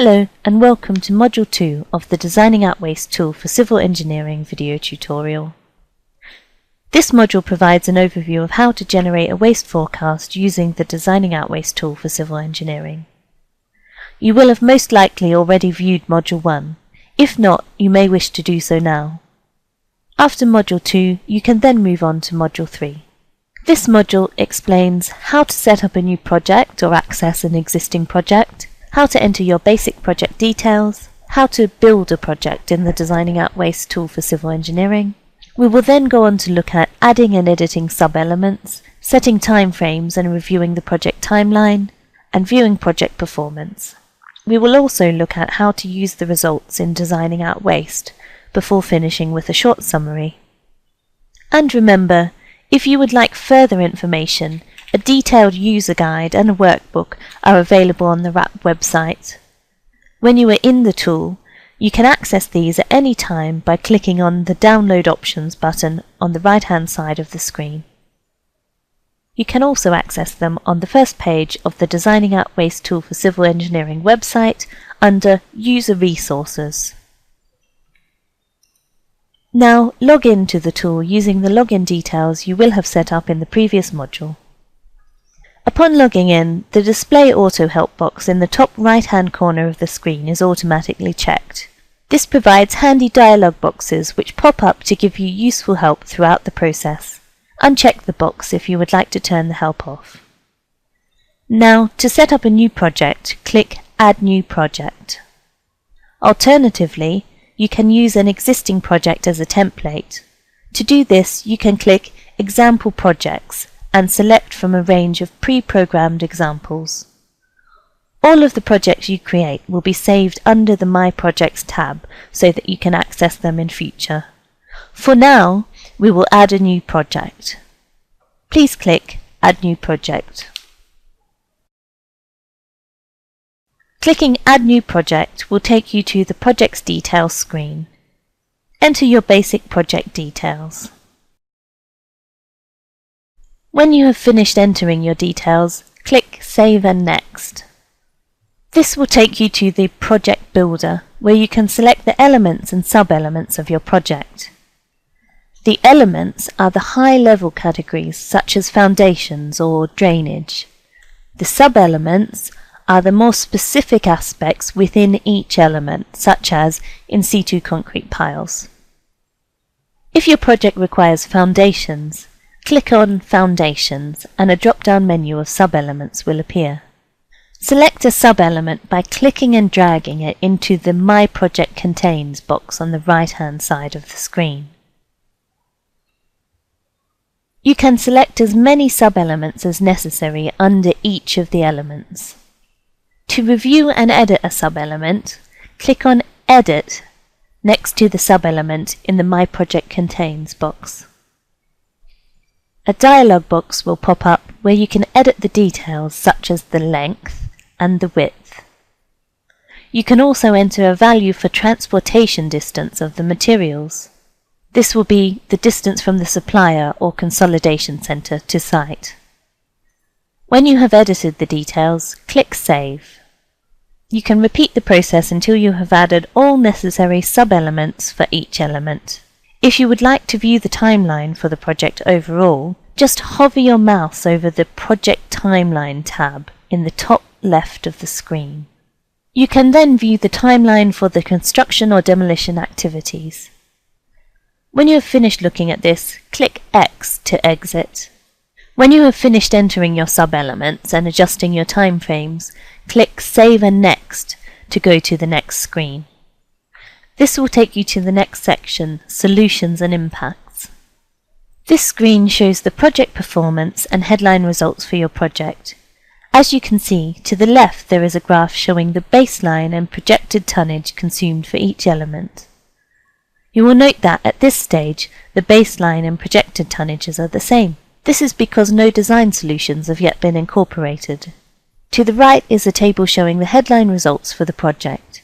Hello and welcome to Module 2 of the Designing Out Waste tool for Civil Engineering video tutorial. This module provides an overview of how to generate a waste forecast using the Designing Out Waste tool for Civil Engineering. You will have most likely already viewed Module 1. If not, you may wish to do so now. After Module 2, you can then move on to Module 3. This module explains how to set up a new project or access an existing project, how to enter your basic project details, how to build a project in the Designing Out Waste tool for Civil Engineering. We will then go on to look at adding and editing sub-elements, setting timeframes and reviewing the project timeline, and viewing project performance. We will also look at how to use the results in Designing Out Waste before finishing with a short summary. And remember, if you would like further information, a detailed user guide and a workbook are available on the RAP website. When you are in the tool, you can access these at any time by clicking on the Download Options button on the right-hand side of the screen. You can also access them on the first page of the Designing Out Waste tool for Civil Engineering website under User Resources. Now log in to the tool using the login details you will have set up in the previous module. Upon logging in, the Display Auto Help box in the top right-hand corner of the screen is automatically checked. This provides handy dialog boxes which pop up to give you useful help throughout the process. Uncheck the box if you would like to turn the help off. Now, to set up a new project, click Add New Project. Alternatively, you can use an existing project as a template. To do this, you can click Example Projects and select from a range of pre-programmed examples. All of the projects you create will be saved under the My Projects tab so that you can access them in future. For now, we will add a new project. Please click Add New Project. Clicking Add New Project will take you to the Projects Details screen. Enter your basic project details. When you have finished entering your details, click Save and Next. This will take you to the Project Builder, where you can select the elements and sub-elements of your project. The elements are the high-level categories such as foundations or drainage. The sub-elements are the more specific aspects within each element, such as in situ concrete piles. If your project requires foundations, click on Foundations and a drop-down menu of sub-elements will appear. Select a sub-element by clicking and dragging it into the My Project Contains box on the right-hand side of the screen. You can select as many sub-elements as necessary under each of the elements. To review and edit a sub-element, click on Edit next to the sub-element in the My Project Contains box. A dialog box will pop up where you can edit the details such as the length and the width. You can also enter a value for transportation distance of the materials. This will be the distance from the supplier or consolidation centre to site. When you have edited the details, click Save. You can repeat the process until you have added all necessary sub-elements for each element. If you would like to view the timeline for the project overall, just hover your mouse over the Project Timeline tab in the top left of the screen. You can then view the timeline for the construction or demolition activities. When you have finished looking at this, click X to exit. When you have finished entering your sub-elements and adjusting your timeframes, click Save and Next to go to the next screen. This will take you to the next section, Solutions and Impacts. This screen shows the project performance and headline results for your project. As you can see, to the left there is a graph showing the baseline and projected tonnage consumed for each element. You will note that at this stage, the baseline and projected tonnages are the same. This is because no design solutions have yet been incorporated. To the right is a table showing the headline results for the project.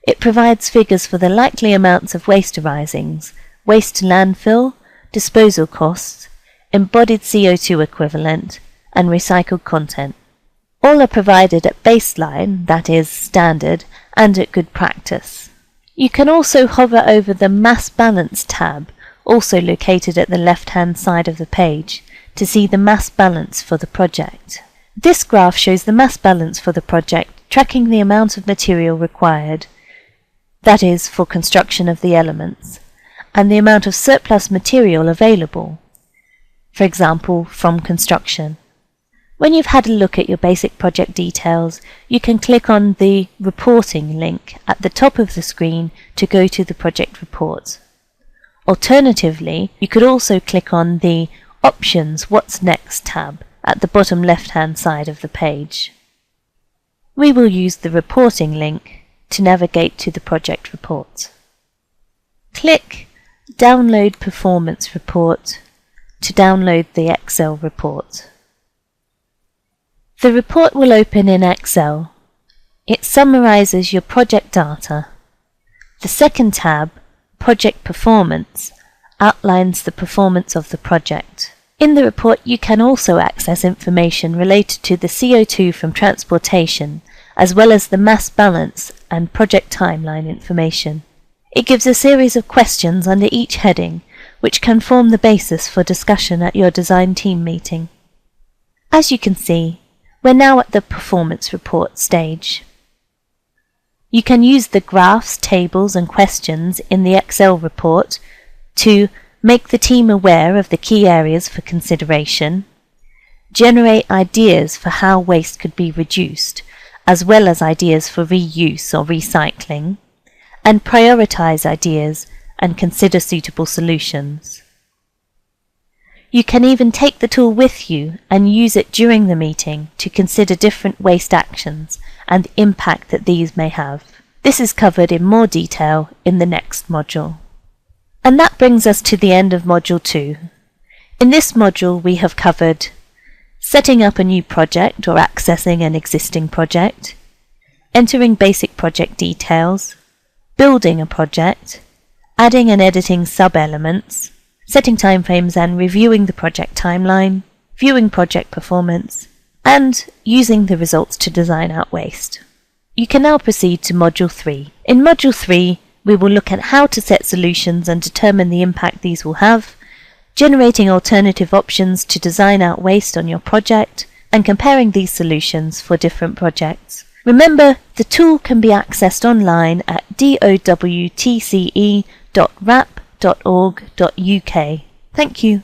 It provides figures for the likely amounts of waste arisings, waste to landfill, disposal costs, embodied CO2 equivalent, and recycled content. All are provided at baseline, that is, standard, and at good practice. You can also hover over the Mass Balance tab, also located at the left-hand side of the page, to see the mass balance for the project. This graph shows the mass balance for the project, tracking the amount of material required, that is, for construction of the elements, and the amount of surplus material available, for example, from construction. When you've had a look at your basic project details, you can click on the Reporting link at the top of the screen to go to the project report. Alternatively, you could also click on the Options What's Next tab at the bottom left-hand side of the page. We will use the Reporting link to navigate to the project report. Click Download Performance Report to download the Excel report. The report will open in Excel. It summarizes your project data. The second tab, Project Performance, outlines the performance of the project. In the report you can also access information related to the CO2 from transportation, as well as the mass balance and project timeline information. It gives a series of questions under each heading, which can form the basis for discussion at your design team meeting. As you can see, we're now at the performance report stage. You can use the graphs, tables and questions in the Excel report to make the team aware of the key areas for consideration, generate ideas for how waste could be reduced, as well as ideas for reuse or recycling, and prioritize ideas and consider suitable solutions. You can even take the tool with you and use it during the meeting to consider different waste actions and the impact that these may have. This is covered in more detail in the next module. And that brings us to the end of Module 2. In this module we have covered setting up a new project or accessing an existing project, entering basic project details, building a project, adding and editing sub-elements, setting timeframes and reviewing the project timeline, viewing project performance, and using the results to design out waste. You can now proceed to Module 3. In Module 3, we will look at how to set solutions and determine the impact these will have, generating alternative options to design out waste on your project, and comparing these solutions for different projects. Remember, the tool can be accessed online at dowtce.wrap.org.uk. Thank you.